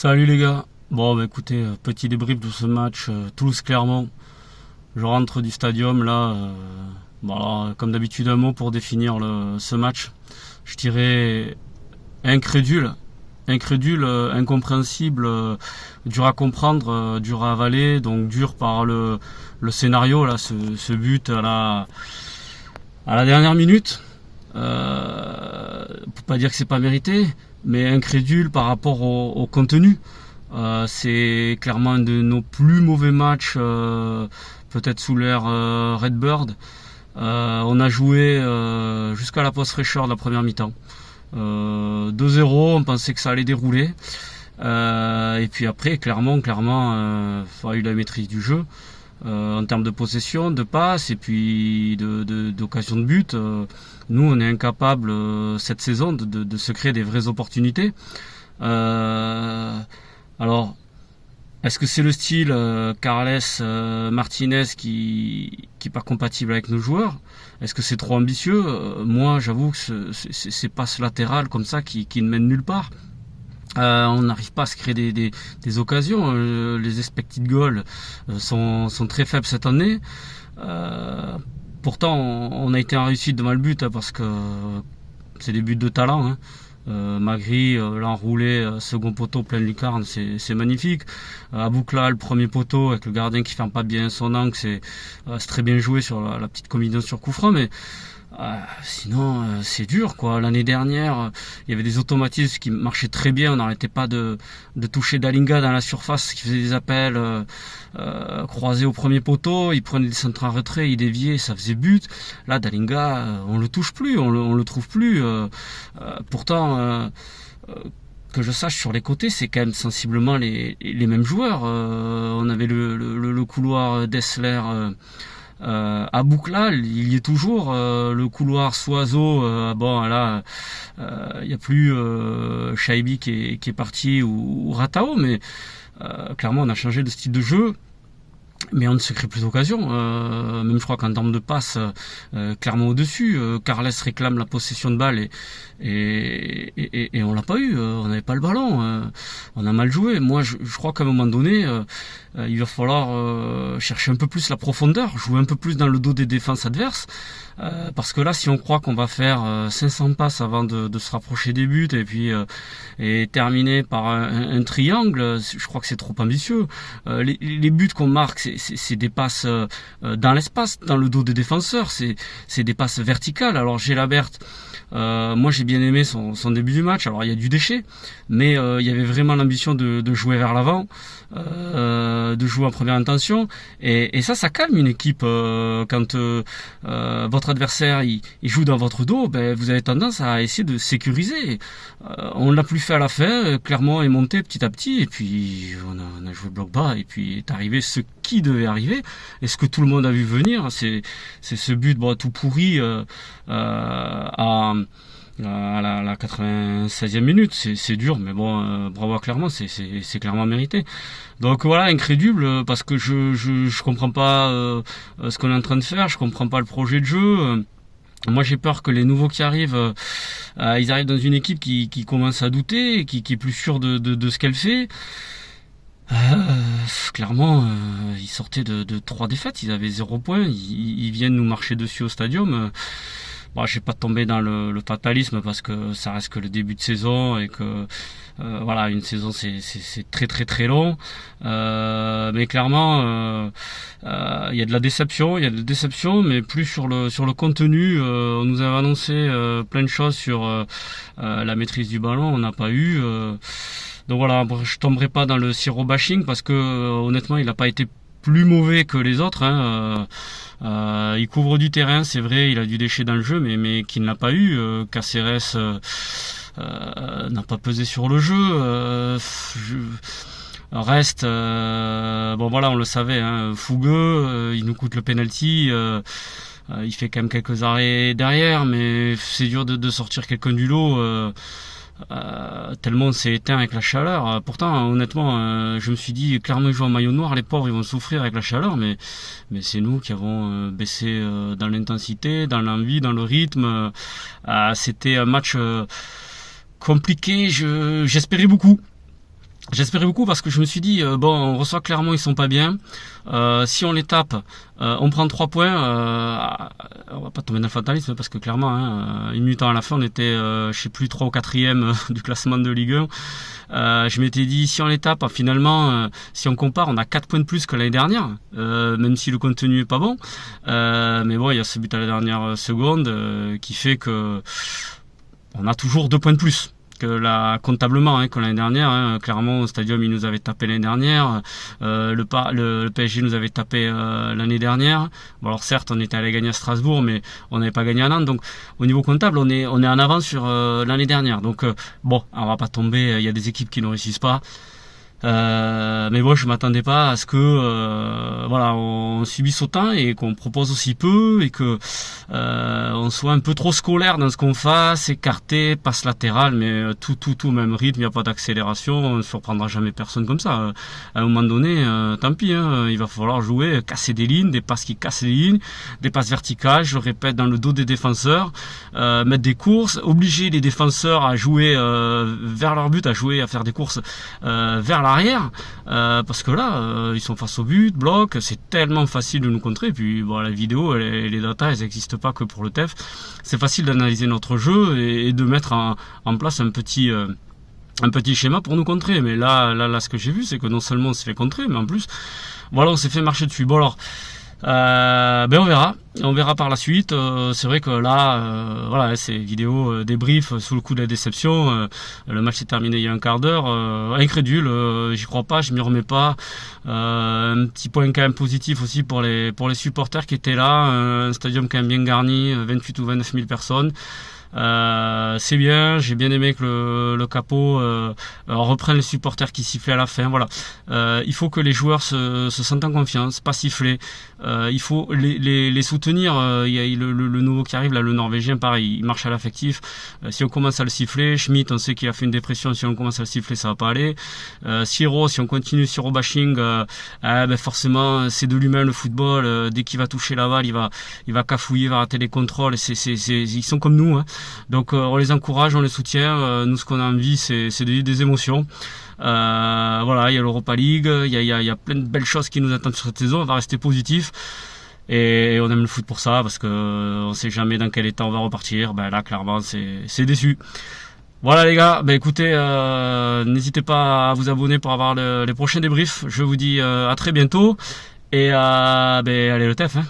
Salut les gars. Bon bah écoutez, petit débrief de ce match Toulouse-Clermont. Je rentre du stadium là. Bon, alors, comme d'habitude un mot pour définir ce match. Je dirais incrédule, incompréhensible, dur à comprendre, dur à avaler, donc dur par le scénario là, ce but à la dernière minute. Pour pas dire que c'est pas mérité, mais incrédule par rapport au contenu. C'est clairement un de nos plus mauvais matchs, peut-être sous l'ère Redbird. On a joué jusqu'à la pause fraîcheur de la première mi-temps. 2-0, on pensait que ça allait dérouler. Et puis après, clairement, on a eu la maîtrise du jeu. En termes de possession, de passe et puis d'occasion de but, nous on est incapable cette saison de se créer des vraies opportunités. Alors, est-ce que c'est le style Carles Martinez qui est pas compatible avec nos joueurs? Est-ce que c'est trop ambitieux? Moi, j'avoue que ces passes latérales comme ça qui ne mènent nulle part. On n'arrive pas à se créer des occasions. Les expected goals sont très faibles cette année. Pourtant, on a été en réussite devant le but parce que c'est des buts de talent. Magri, l'enroulé, second poteau, plein de lucarne, c'est magnifique. Aboukla, le premier poteau avec le gardien qui ferme pas bien son angle, c'est très bien joué sur la petite combinaison sur coup franc, mais sinon c'est dur quoi. L'année dernière il y avait des automatismes qui marchaient très bien, on n'arrêtait pas de toucher Dalinga dans la surface qui faisait des appels croisés au premier poteau, il prenait des centres en retrait, il déviait, ça faisait but. Là Dalinga on le touche plus, on le trouve plus. Pourtant que je sache, sur les côtés, c'est quand même sensiblement les mêmes joueurs. On avait le couloir Dessler, Aboukla, il y est toujours. Le couloir Soiseau, bon là, il n'y a plus Shaibi qui est parti ou Ratao, mais clairement on a changé de style de jeu. Mais on ne se crée plus d'occasion. Même je crois qu'en termes de passe, clairement au-dessus. Carles réclame la possession de balle et on l'a pas eu. On n'avait pas le ballon. On a mal joué. Moi, je crois qu'à un moment donné, il va falloir chercher un peu plus la profondeur, jouer un peu plus dans le dos des défenses adverses. Parce que là, si on croit qu'on va faire 500 passes avant de se rapprocher des buts et terminer par un triangle, je crois que c'est trop ambitieux. Les buts qu'on marque, c'est des passes dans l'espace, dans le dos des défenseurs, c'est des passes verticales. Alors Gélabert, moi j'ai bien aimé son début du match. Alors il y a du déchet, mais il y avait vraiment l'ambition de jouer vers l'avant, de jouer en première intention, et ça calme une équipe. Quand votre adversaire il joue dans votre dos, ben vous avez tendance à essayer de sécuriser. On l'a plus fait à la fin. Clermont est monté petit à petit, et puis on a joué bloc bas, et puis est arrivé ce qui devait arriver, et ce que tout le monde a vu venir, c'est ce but tout pourri à la 96e minute. C'est dur, mais bon, bravo à Clermont, c'est clairement mérité. Donc voilà, incrédule, parce que je comprends pas ce qu'on est en train de faire, je comprends pas le projet de jeu. Moi j'ai peur que les nouveaux qui arrivent, ils arrivent dans une équipe qui commence à douter, qui est plus sûre de ce qu'elle fait. Clairement, ils sortaient de 3 défaites, ils avaient 0 points, ils viennent nous marcher dessus au stadium. Bon, je vais pas tomber dans le fatalisme, parce que ça reste que le début de saison, et que voilà, une saison c'est très très très long. Mais clairement, il y a de la déception, mais plus sur le contenu. On nous avait annoncé plein de choses sur la maîtrise du ballon, on n'a pas eu. Donc voilà, je tomberai pas dans le sirop bashing, parce que honnêtement il n'a pas été plus mauvais que les autres. Il couvre du terrain, c'est vrai, il a du déchet dans le jeu, mais qu'il n'a pas eu. Caceres n'a pas pesé sur le jeu. Reste, bon voilà, on le savait, fougueux, il nous coûte le penalty. Il fait quand même quelques arrêts derrière, mais c'est dur de sortir quelqu'un du lot. Tellement on s'est éteint avec la chaleur. Pourtant honnêtement, je me suis dit, clairement ils jouent en maillot noir, les pauvres ils vont souffrir avec la chaleur, mais c'est nous qui avons baissé dans l'intensité, dans l'envie, dans le rythme. C'était un match compliqué. J'espérais beaucoup. J'espérais beaucoup parce que je me suis dit bon, on reçoit Clermont, ils sont pas bien. Si on les tape, on prend 3 points. On va pas tomber dans le fatalisme parce que clairement, hein, une minute à la fin, on était, je sais plus, 3 ou 4e du classement de Ligue 1. Je m'étais dit si on les tape, finalement, si on compare, on a 4 points de plus que l'année dernière, même si le contenu est pas bon. Mais bon, il y a ce but à la dernière seconde qui fait que on a toujours 2 points de plus que comptablement, hein, que l'année dernière. Hein, Clermont au Stadium, il nous avait tapé l'année dernière. Le PSG nous avait tapé l'année dernière. Bon, alors certes, on était allé gagner à Strasbourg, mais on n'avait pas gagné à Nantes. Donc au niveau comptable, on est en avance sur l'année dernière. Donc bon, on va pas tomber. Il y a des équipes qui ne réussissent pas. Mais moi je m'attendais pas à ce que voilà, on subisse autant et qu'on propose aussi peu et que on soit un peu trop scolaire dans ce qu'on fasse, écarté, passe latérale, mais tout au même rythme, il n'y a pas d'accélération, on ne surprendra jamais personne comme ça. À un moment donné, tant pis, hein, il va falloir jouer, casser des lignes, des passes qui cassent les lignes, des passes verticales, je le répète, dans le dos des défenseurs, mettre des courses, obliger les défenseurs à jouer vers leur but, à faire des courses vers l'arrière, parce que là ils sont face au but, bloc, c'est tellement facile de nous contrer. Et puis bon, la vidéo et les datas, elles n'existent pas que pour le TEF. C'est facile d'analyser notre jeu et de mettre en place un petit schéma pour nous contrer. Mais là ce que j'ai vu, c'est que non seulement on s'est fait contrer, mais en plus voilà, on s'est fait marcher dessus. Bon alors on verra par la suite. C'est vrai que là, voilà, c'est vidéo débrief sous le coup de la déception. Le match s'est terminé il y a un quart d'heure. Incrédule, j'y crois pas, je m'y remets pas. Un petit point quand même positif aussi pour les supporters qui étaient là. Un stadium quand même bien garni, 28 ou 29 000 personnes. C'est bien, j'ai bien aimé que le capot reprenne les supporters qui sifflaient à la fin. Voilà, il faut que les joueurs se sentent en confiance, pas siffler. Il faut les soutenir. Il y a le nouveau qui arrive là, le Norvégien, pareil, il marche à l'affectif. Si on commence à le siffler, Schmidt, on sait qu'il a fait une dépression. Si on commence à le siffler, ça va pas aller. Siro, si on continue sur bashing, ben forcément c'est de l'humain le football. Dès qu'il va toucher la balle, il va cafouiller, il va rater les contrôles. Ils sont comme nous, hein. Donc on les encourage, on les soutient. Nous, ce qu'on a envie, c'est de vivre des émotions. Voilà, il y a l'Europa League, il y a plein de belles choses qui nous attendent sur cette saison. On va rester positif et on aime le foot pour ça, parce que on sait jamais dans quel état on va repartir. Ben là, clairement, c'est déçu. Voilà les gars, ben écoutez, n'hésitez pas à vous abonner pour avoir les prochains débriefs. Je vous dis à très bientôt et ben allez le TEF, hein.